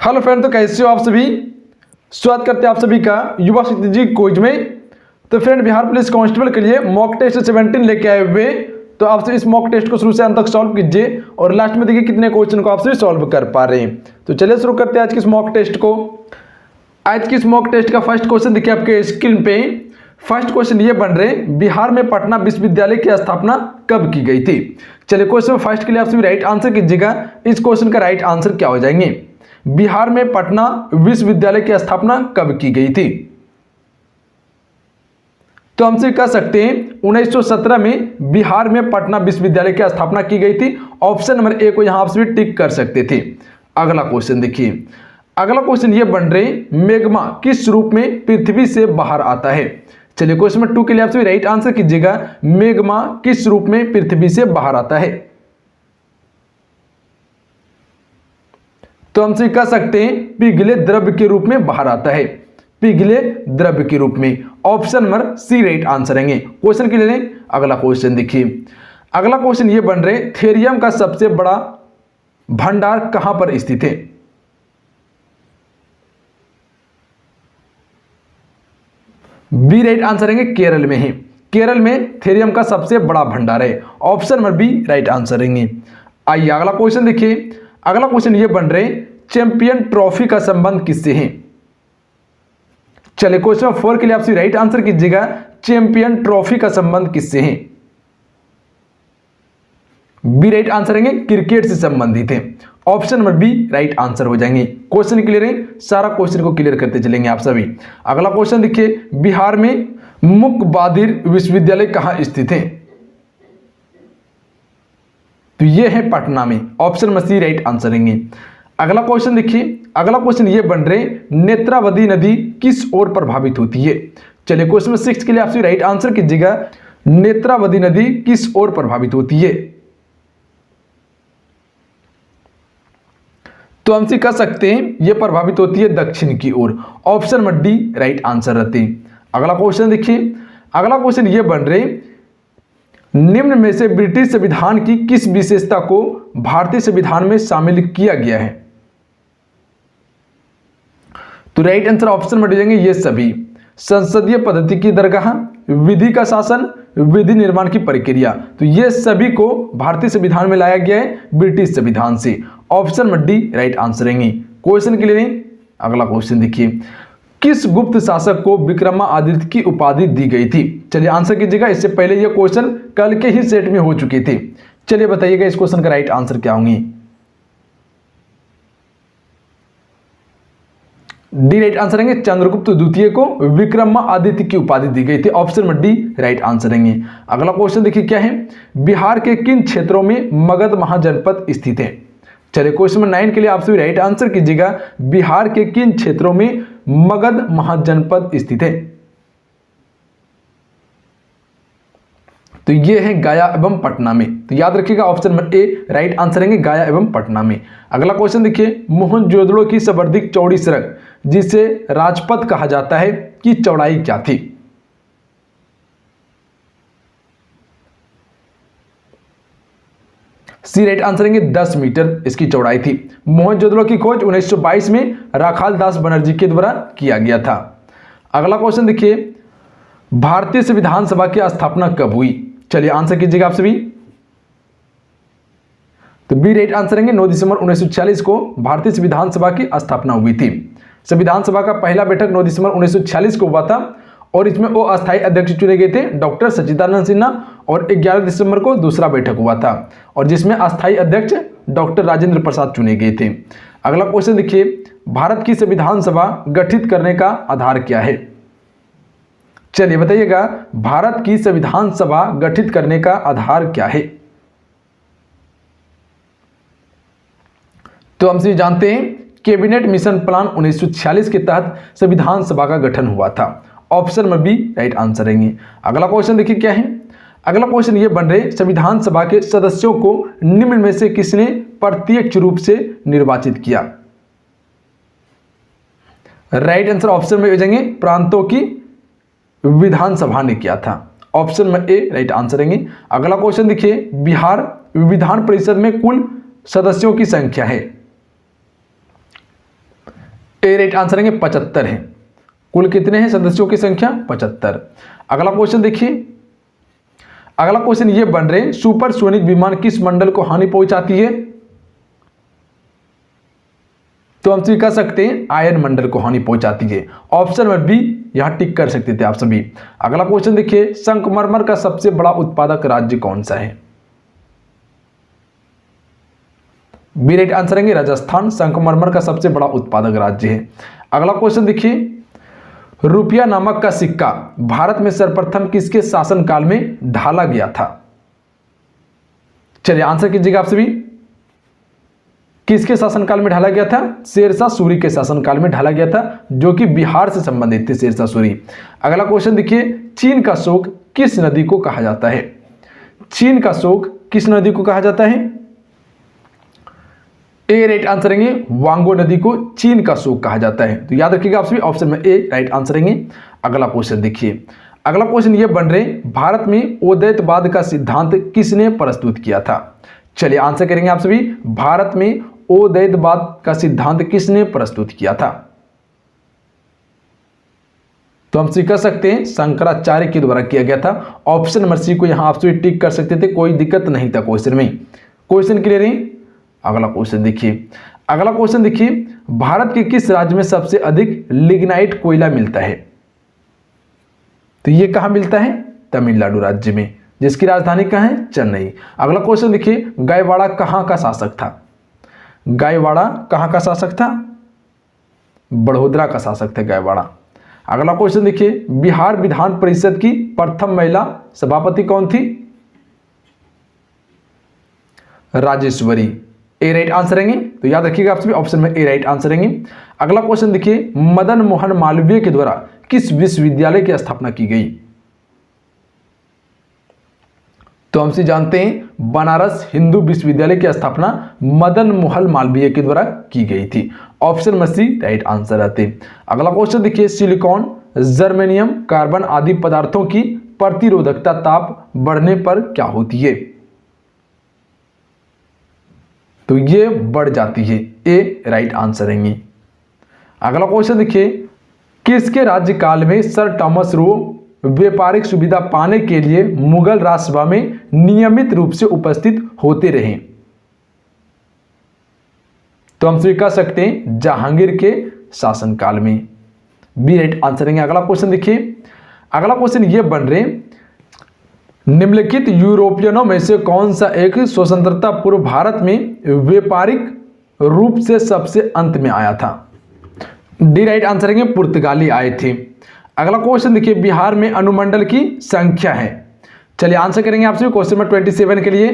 Hello friend, तो कैसे हो आप सभी। स्वागत करते हैं आप सभी का युवा शक्ति जी क्विज में। तो फ्रेंड, बिहार पुलिस कांस्टेबल के लिए मॉक टेस्ट 17 लेके आए हुए। तो आप सभी इस मॉक टेस्ट को शुरू से अंत तक सॉल्व कीजिए और लास्ट में देखिए कितने क्वेश्चन को आप सभी सॉल्व कर पा रहे हैं। तो चलिए शुरू करते हैं आज की इस मॉक टेस्ट को। आज की इस मॉक टेस्ट का फर्स्ट क्वेश्चन देखिए आपके स्क्रीन पे। फर्स्ट क्वेश्चन ये बन रहे, बिहार में पटना विश्वविद्यालय की स्थापना कब की गई थी। चलिए क्वेश्चन फर्स्ट के लिए आप सभी राइट आंसर कीजिएगा। इस क्वेश्चन का राइट आंसर क्या हो जाएंगे, बिहार में पटना विश्वविद्यालय की स्थापना कब की गई थी। तो हमसे कह सकते हैं 1917 में बिहार में पटना विश्वविद्यालय की स्थापना की गई थी। ऑप्शन नंबर ए को यहां आप सभी टिक कर सकते थे। अगला क्वेश्चन देखिए, अगला क्वेश्चन ये बन रहे, मैग्मा किस रूप में पृथ्वी से बाहर आता है। चलिए क्वेश्चन नंबर 2 के लिए आप सभी राइट आंसर कीजिएगा। मैग्मा किस रूप में पृथ्वी से बाहर आता है। तो हमसे कह सकते हैं पिघले द्रव्य के रूप में बाहर आता है, पिघले द्रव्य के रूप में। Option number C right answer है क्वेश्चन के लिए। अगला क्वेश्चन देखिए, अगला क्वेश्चन ये बन रहे, थेरियम का सबसे बड़ा भंडार कहां पर स्थित है। बी राइट आंसर है केरल में है। केरल में थेरियम का सबसे बड़ा भंडार है। Option number B right answer है। आइए अगला क्वेश्चन देखिए, अगला क्वेश्चन ये बन रहे, चैंपियन ट्रॉफी का संबंध किससे है। चलिए क्वेश्चन 4 के लिए आप राइट आंसर कीजिएगा। चैंपियन ट्रॉफी का संबंध किससे है। बी राइट आंसर है क्रिकेट से संबंधित है। Option number B right answer हो जाएंगे। क्वेश्चन क्लियर है, सारा क्वेश्चन को क्लियर करते चलेंगे आप सभी। अगला क्वेश्चन देखिए, बिहार में मुकबादिर विश्वविद्यालय कहां स्थित है। तो ये है पटना में। Option number C right answer है। अगला क्वेश्चन देखिए, अगला क्वेश्चन ये बन रहे, नेत्रावती नदी किस ओर प्रभावित होती है। चलिए क्वेश्चन नंबर 6 के लिए आप राइट आंसर कीजिएगा। नेत्रावती नदी किस ओर प्रभावित होती है। तो हमसे कह सकते हैं यह प्रभावित होती है दक्षिण की ओर। Option number D right answer रहते हैं। अगला क्वेश्चन देखिए, अगला क्वेश्चन ये बन रहे, निम्न में से ब्रिटिश संविधान की किस विशेषता को भारतीय संविधान में शामिल किया गया है। तो राइट आंसर ऑप्शन में देंगे ये सभी। संसदीय पद्धति की दरगाह, विधि का शासन, विधि निर्माण की प्रक्रिया। तो ये सभी को भारतीय संविधान में लाया गया है ब्रिटिश संविधान से। ऑप्शन में डी राइट आंसर है क्वेश्चन के लिए। अगला क्वेश्चन देखिए, किस गुप्त शासक को विक्रमादित्य की उपाधि दी गई थी। चलिए आंसर कीजिएगा। इससे पहले ये क्वेश्चन कल के ही सेट में हो चुके थे। चलिए बताइएगा इस क्वेश्चन का राइट आंसर क्या होंगे। डी राइट आंसर है चंद्रगुप्त द्वितीय को विक्रमादित्य की उपाधि दी गई थी। ऑप्शन में डी राइट आंसर है। अगला क्वेश्चन देखिए क्या है, बिहार के किन क्षेत्रों में मगध महाजनपद स्थित है। चलिए क्वेश्चन नंबर 9 के लिए आप सभी राइट आंसर कीजिएगा। बिहार के किन क्षेत्रों में मगध महाजनपद स्थित है। तो ये है गया एवं पटना में। तो याद रखिएगा option number A right answer है गया एवं पटना में। अगला क्वेश्चन देखिए, मोहनजोदड़ो की सर्वाधिक चौड़ी सड़क जिसे राजपथ कहा जाता है की चौड़ाई क्या थी। सी राइट आंसर है 10 मीटर इसकी चौड़ाई थी। मोहनजोदड़ो की खोज 1922 में राखाल दास बनर्जी के द्वारा किया गया था। अगला क्वेश्चन देखिए, भारतीय संविधान सभा की स्थापना कब हुई। चलिए आंसर कीजिएगा आप सभी। तो बी राइट आंसर है 9 दिसंबर 1946 को भारतीय संविधान सभा की स्थापना हुई थी। संविधान सभा का पहला बैठक 9 दिसंबर 1946 को हुआ था और इसमें वो अस्थायी अध्यक्ष चुने गए थे डॉक्टर सच्चिदानंद सिन्हा। और 11 दिसंबर को दूसरा बैठक हुआ था और जिसमें अस्थायी अध्यक्ष डॉक्टर राजेंद्र प्रसाद चुने गए थे। अगला क्वेश्चन देखिए, भारत की संविधान सभा गठित करने का आधार क्या है। चलिए बताइएगा, भारत की संविधान सभा गठित करने का आधार क्या है। तो हम सभी जानते हैं कैबिनेट मिशन प्लान 1946 के तहत संविधान सभा का गठन हुआ था। ऑप्शन में बी राइट आंसर है। अगला क्वेश्चन देखिए क्या है, अगला क्वेश्चन ये बन रहे, संविधान सभा के सदस्यों को निम्न में से किसने प्रत्यक्ष रूप से निर्वाचित किया। राइट आंसर ऑप्शन में हो जाएंगे प्रांतों की विधानसभा ने किया था। ऑप्शन में ए राइट आंसर है। अगला क्वेश्चन देखिए, बिहार विधान परिषद में कुल सदस्यों की संख्या है। ए राइट आंसर रहेंगे 75 है। कुल कितने हैं सदस्यों की संख्या? 75। अगला क्वेश्चन देखिए, अगला क्वेश्चन ये बन रहे हैं सुपरसोनिक विमान किस मंडल को हानि पहुंचाती है? तो हम सभी कह सकते हैं आयन मंडल को हानि पहुंचाती है। ऑप्शन में बी यहां टिक कर सकते थे आप सभी। अगला क्वेश्चन देखिए, संगमरमर का सबसे बड़ा उत्पादक राज्य कौन सा है? बी राइट आंसर रहेंगे राजस्थान, संगमरमर का सबसे बड़ा उत्पादक राज्य है। अगला क्वेश्चन देखिए, रुपया नामक का सिक्का भारत में सर्वप्रथम किसके शासनकाल में ढाला गया था? चलिए आंसर कीजिएगा आप सभी। किसके शासनकाल में ढाला गया था? शेरशाह सूरी के शासनकाल में ढाला गया था, जो कि बिहार से संबंधित थे शेरशाह सूरी। अगला क्वेश्चन देखिए, चीन का शोक किस नदी को कहा जाता है? चीन का शोक किस नदी को कहा जाता है? ए राइट आंसर रहेंगे वांगो नदी को चीन का शोक कहा जाता है। तो याद रखिएगा आप सभी, ऑप्शन में ए राइट आंसर रहेंगे। अगला क्वेश्चन देखिए, अगला क्वेश्चन ये बन रहे भारत में उदैतवाद का सिद्धांत किसने प्रस्तुत किया था? चलिए आंसर करेंगे आप सभी, भारत में उदैतवाद का सिद्धांत किसने प्रस्तुत किया था? तो हम कह सकते हैं शंकराचार्य के द्वारा किया गया था। ऑप्शन नंबर सी को यहां आप सभी टिक कर सकते थे, कोई दिक्कत नहीं था क्वेश्चन में। क्वेश्चन क्लियर है? अगला क्वेश्चन देखिए, अगला क्वेश्चन देखिए, भारत के किस राज्य में सबसे अधिक लिग्नाइट कोयला मिलता है? तो ये कहां मिलता है? तमिलनाडु राज्य में, जिसकी राजधानी कहां है? चेन्नई। अगला क्वेश्चन देखिए, गायवाड़ा कहां का शासक था? गायवाड़ा कहां का शासक था? बड़ोदरा का शासक थे गायवाड़ा। अगला क्वेश्चन देखिए, बिहार विधान परिषद की प्रथम महिला सभापति कौन थी? राजेश्वरी। ए राइट आंसर रहेंगे। तो याद रखिएगा आप सभी, ऑप्शन में ए राइट आंसर रहेंगे। अगला क्वेश्चन देखिए, मदन मोहन मालवीय के द्वारा किस विश्वविद्यालय की स्थापना की गई? तो हमसे जानते हैं बनारस हिंदू विश्वविद्यालय की स्थापना मदन मोहन मालवीय के द्वारा की गई थी। ऑप्शन में सी राइट आंसर रहते। अगला क्वेश्चन देखिए, सिलिकॉन, जर्मेनियम, कार्बन आदि पदार्थों की प्रतिरोधकता ताप बढ़ने पर क्या होती है? तो ये बढ़ जाती है। ए राइट आंसर रहेंगे। अगला क्वेश्चन देखिए, किसके राज्यकाल में सर थॉमस रो व्यापारिक सुविधा पाने के लिए मुगल राजसभा में नियमित रूप से उपस्थित होते रहे? तो हम कह सकते हैं जहांगीर के शासनकाल में। बी राइट आंसर रहेंगे। अगला क्वेश्चन देखिए, अगला क्वेश्चन ये बन रहे, निम्नलिखित यूरोपियनों में से कौन सा एक स्वतंत्रता पूर्व भारत में व्यापारिक रूप से सबसे अंत में आया था? डी राइट आंसर रहेंगे, पुर्तगाली आए थे। अगला क्वेश्चन देखिए, बिहार में अनुमंडल की संख्या है। चलिए आंसर करेंगे आपसे क्वेश्चन नंबर 27 के लिए।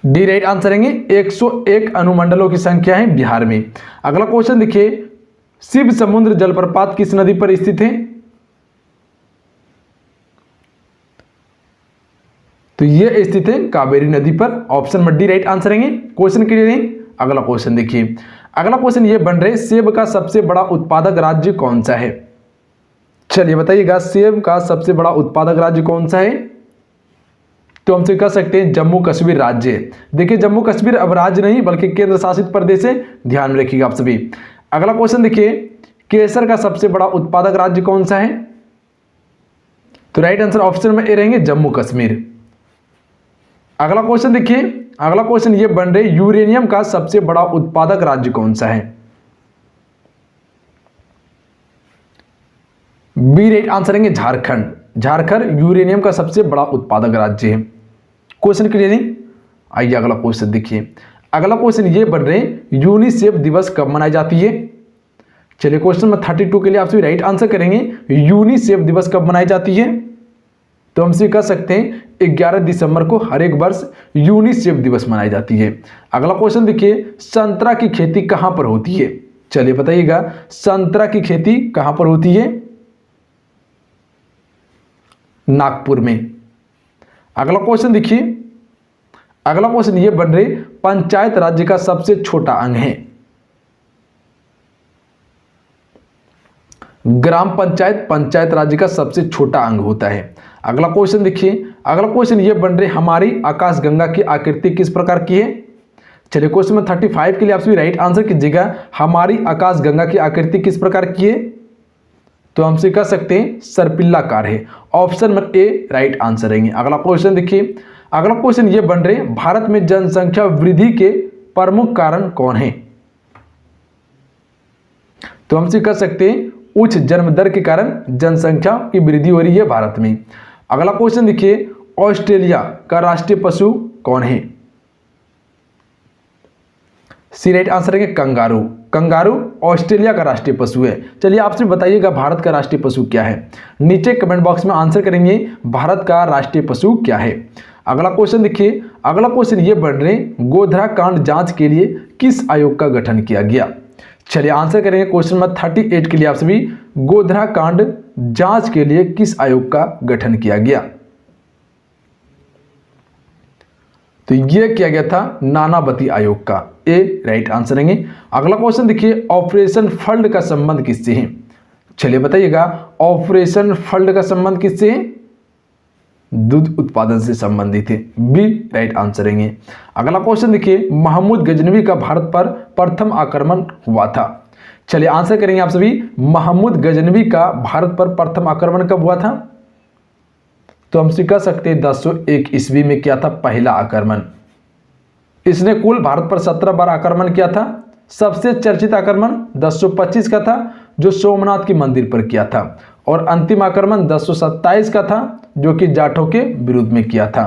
डी राइट आंसर रहेंगे, 101 अनुमंडलों की संख्या है बिहार में। अगला क्वेश्चन देखिए, शिव समुद्र जलप्रपात किस नदी पर स्थित है? तो यह स्थित है कावेरी नदी पर। ऑप्शन में डी राइट आंसर रहेंगे। क्वेश्चन क्लियर है? अगला क्वेश्चन देखिए, अगला क्वेश्चन ये बन रहे, सेब का सबसे बड़ा उत्पादक राज्य कौन सा है? चलिए बताइएगा, सेब का सबसे बड़ा उत्पादक राज्य कौन सा है? तो हमसे कह सकते हैं जम्मू कश्मीर राज्य। देखिए जम्मू कश्मीर अब राज्य नहीं बल्कि केंद्र शासित प्रदेश है, ध्यान में रखिएगा आप सभी। अगला क्वेश्चन देखिए, केसर का सबसे बड़ा उत्पादक राज्य कौन सा है? तो राइट आंसर ऑप्शन में ए रहेंगे, जम्मू कश्मीर। अगला क्वेश्चन देखिए, अगला क्वेश्चन ये बन रहे, यूरेनियम का सबसे बड़ा उत्पादक राज्य कौन सा है? बी राइट आंसर रहेंगे, झारखंड। झारखंड यूरेनियम का सबसे बड़ा उत्पादक राज्य है। क्वेश्चन क्लियर है? आइए अगला क्वेश्चन देखिए, अगला क्वेश्चन ये बन रहे, यूनिसेफ दिवस कब मनाई जाती है? चलिए क्वेश्चन में 32 के लिए आप सभी राइट आंसर करेंगे, यूनिसेफ दिवस कब मनाई जाती है? तो हमसे कह सकते हैं 11 दिसंबर को हर एक वर्ष यूनिसेफ दिवस मनाई जाती है। अगला क्वेश्चन देखिए, संतरा की खेती कहां पर होती है? चलिए बताइएगा, संतरा की खेती कहां पर होती है? नागपुर में। अगला क्वेश्चन देखिए, अगला क्वेश्चन ये बन रहे, पंचायत राज्य का सबसे छोटा अंग है। ग्राम पंचायत पंचायत राज्य का सबसे छोटा अंग होता है। अगला क्वेश्चन देखिए, अगला क्वेश्चन ये बन रहे, हमारी आकाशगंगा की आकृति किस प्रकार की है? चलिए क्वेश्चन नंबर 35 के लिए आप सभी राइट आंसर कीजिएगा, हमारी आकाशगंगा की आकृति किस प्रकार की है? तो हमसे कह सकते हैं सर्पिलाकार है। Option number A right answer रहेंगे। अगला क्वेश्चन देखिए, अगला क्वेश्चन ये बन रहे, भारत में जनसंख्या वृद्धि के प्रमुख कारण कौन है? तो हमसे कह सकते हैं उच्च जन्म दर के कारण जनसंख्या की वृद्धि हो रही है भारत में। अगला क्वेश्चन देखिए, ऑस्ट्रेलिया का राष्ट्रीय पशु कौन है? सी राइट आंसर है कंगारू। कंगारू ऑस्ट्रेलिया का राष्ट्रीय पशु है। चलिए आपसे बताइएगा भारत का राष्ट्रीय पशु क्या है? नीचे कमेंट बॉक्स में आंसर करेंगे भारत का राष्ट्रीय पशु क्या है। अगला क्वेश्चन देखिए, अगला क्वेश्चन ये बन रहे, गोधरा कांड जांच के लिए किस आयोग का गठन किया गया? चलिए आंसर करेंगे क्वेश्चन नंबर 38 के लिए आप सभी, गोधरा कांड जांच के लिए किस आयोग का गठन किया गया? तो यह किया गया था नानावती आयोग का। ए राइट आंसर रहेंगे। अगला क्वेश्चन देखिए, ऑपरेशन फ्लड का संबंध किससे है? चलिए बताइएगा, ऑपरेशन फ्लड का संबंध किससे है? दूध उत्पादन से संबंधित है। बी राइट आंसर रहेंगे। अगला क्वेश्चन देखिए, महमूद गजनवी का भारत पर प्रथम आक्रमण हुआ था। चलिए आंसर करेंगे आप सभी, महमूद गजनवी का भारत पर प्रथम आक्रमण कब हुआ था? तो हमसे कह सकते हैं 1001 ईस्वी में किया था पहला आक्रमण। इसने कुल भारत पर 17 बार आक्रमण किया था। सबसे चर्चित आक्रमण 1025 का था जो सोमनाथ के मंदिर पर किया था, और अंतिम आक्रमण 1027 का था जो कि जाटों के विरुद्ध में किया था।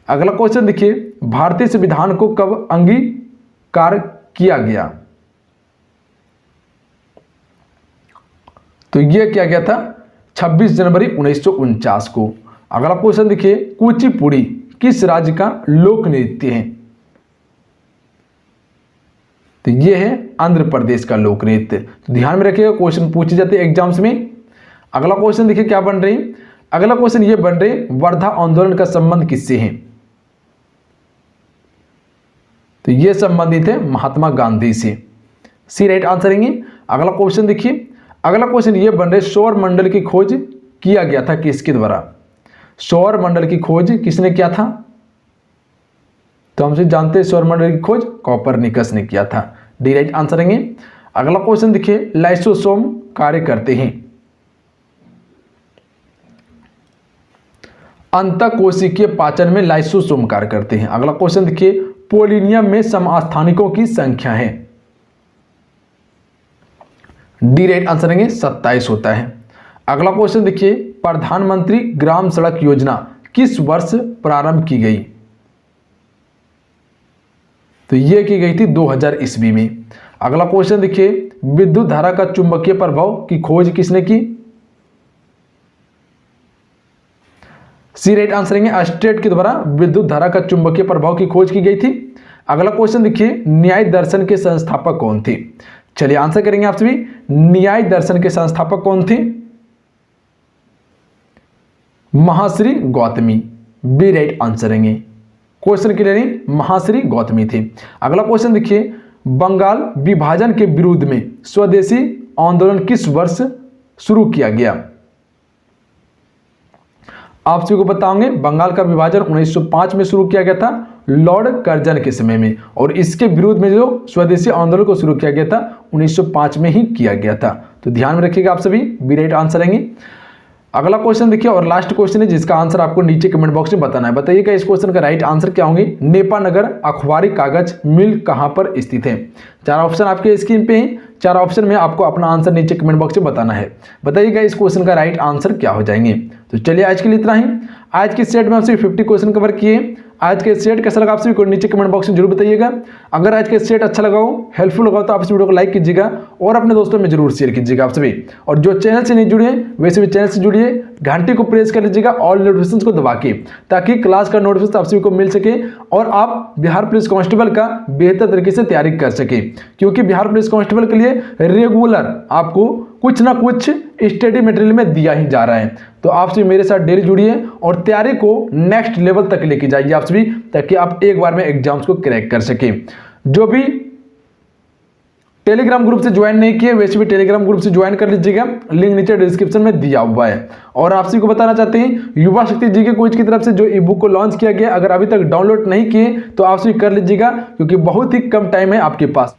अगला क्वेश्चन देखिए, भारतीय संविधान को कब अंगीकार किया गया? तो यह किया गया था 26 जनवरी 1949 को। अगला क्वेश्चन देखिए, कुचिपुड़ी किस राज्य का लोक नृत्य है? तो यह है आंध्र प्रदेश का लोक नृत्य। तो ध्यान में रखिएगा, क्वेश्चन पूछे जाते हैं एग्जाम्स में। अगला क्वेश्चन देखिए क्या बन रही, अगला क्वेश्चन ये बन रहे, वर्धा आंदोलन का संबंध किससे है? तो यह संबंधित है महात्मा गांधी से। सी राइट आंसर रहेंगे। अगला क्वेश्चन देखिए, अगला क्वेश्चन ये बन रहे, सौर मंडल की खोज किया गया था किसके द्वारा? सौर मंडल की खोज किसने किया था? तो हमसे जानते हैं सौर मंडल की खोज कोपरनिकस ने किया था। डी राइट आंसर रहेंगे। अगला क्वेश्चन देखिए, लाइसोसोम कार्य करते हैं। अंतःकोशिकीय पाचन में लाइसोसोम कार्य करते हैं। अगला क्वेश्चन देखिए, पोलिनियम में समस्थानिकों की संख्या है। डी राइट आंसर रहेंगे 27 होता है। अगला क्वेश्चन देखिए, प्रधानमंत्री ग्राम सड़क योजना किस वर्ष प्रारंभ की गई? तो यह की गई थी 2000 ईस्वी में। अगला क्वेश्चन देखिए, विद्युत धारा का चुंबकीय प्रभाव की खोज किसने की? सी राइट आंसर रहेंगे, अस्टेट के द्वारा विद्युत धारा का चुंबकीय प्रभाव की खोज की गई थी। अगला क्वेश्चन देखिए, न्याय दर्शन के संस्थापक कौन थे? चलिए आंसर करेंगे आप सभी, न्याय दर्शन के संस्थापक कौन थे? Mahashri Gautami. B right answer रहेंगे। क्वेश्चन क्लियर है, महाश्री गौतमी थे। अगला क्वेश्चन देखिए, बंगाल विभाजन के विरुद्ध में स्वदेशी आंदोलन किस वर्ष शुरू किया गया? आप सभी को बताओगे, बंगाल का विभाजन 1905 में शुरू किया गया था लॉर्ड कर्जन के समय में, और इसके विरुद्ध में जो स्वदेशी आंदोलन को शुरू किया गया था 1905 में ही किया गया था। तो ध्यान में रखिएगा आप सभी, बी राइट आंसर रहेंगे। अगला क्वेश्चन देखिए, और लास्ट क्वेश्चन है जिसका आंसर आपको नीचे कमेंट बॉक्स में बताना है। बताइएगा इस क्वेश्चन का राइट आंसर क्या होंगे? नेपानगर अखबारी कागज मिल कहां पर स्थित है? 4 ऑप्शन आपके स्क्रीन पे हैं। 4 ऑप्शन में आपको अपना आंसर नीचे कमेंट बॉक्स में बताना है। बताइएगा इस क्वेश्चन का राइट आंसर क्या हो जाएंगे। तो चलिए आज के लिए इतना ही। आज की सेट में आपसे 50 क्वेश्चन कवर किए। आज के सेट कैसा लगा आप सभी को नीचे कमेंट बॉक्स में जरूर बताइएगा। अगर आज के सेट अच्छा लगा हो, हेल्पफुल लगा तो आप इस वीडियो को लाइक कीजिएगा और अपने दोस्तों में जरूर शेयर कीजिएगा आप सभी। और जो चैनल से नहीं जुड़े हैं वैसे भी चैनल से जुड़िए, घंटे को प्रेस कर लीजिएगा ऑल नोटिफिकेशन को दबा के, ताकि क्लास का नोटिफिकेशन आप सभी को मिल सके और आप बिहार पुलिस कांस्टेबल का बेहतर तरीके से तैयारी कर सके। क्योंकि बिहार पुलिस कांस्टेबल के लिए रेगुलर आपको कुछ ना कुछ स्टडी मटेरियल में दिया ही जा रहा है। तो आप सभी मेरे साथ डेली जुड़िए और तैयारी को नेक्स्ट लेवल तक लेके जाइए आप सभी, ताकि आप एक बार में एग्जाम्स को क्रैक कर सके। जो भी टेलीग्राम ग्रुप से ज्वाइन नहीं किए वैसे भी टेलीग्राम ग्रुप से ज्वाइन कर लीजिएगा, लिंक नीचे डिस्क्रिप्शन में दिया हुआ है। और आप सभी को बताना चाहते हैं युवा शक्ति जी के कोच की तरफ से जो ई बुक को लॉन्च किया गया, अगर अभी तक डाउनलोड नहीं किए तो आप सभी कर लीजिएगा, क्योंकि बहुत ही कम टाइम है आपके पास।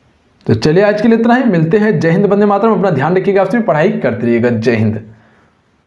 तो चलिए आज के लिए इतना ही, मिलते हैं। जय हिंद, वंदे मातरम। अपना ध्यान रखिएगा, आप सभी पढ़ाई करते रहिएगा। जय हिंद।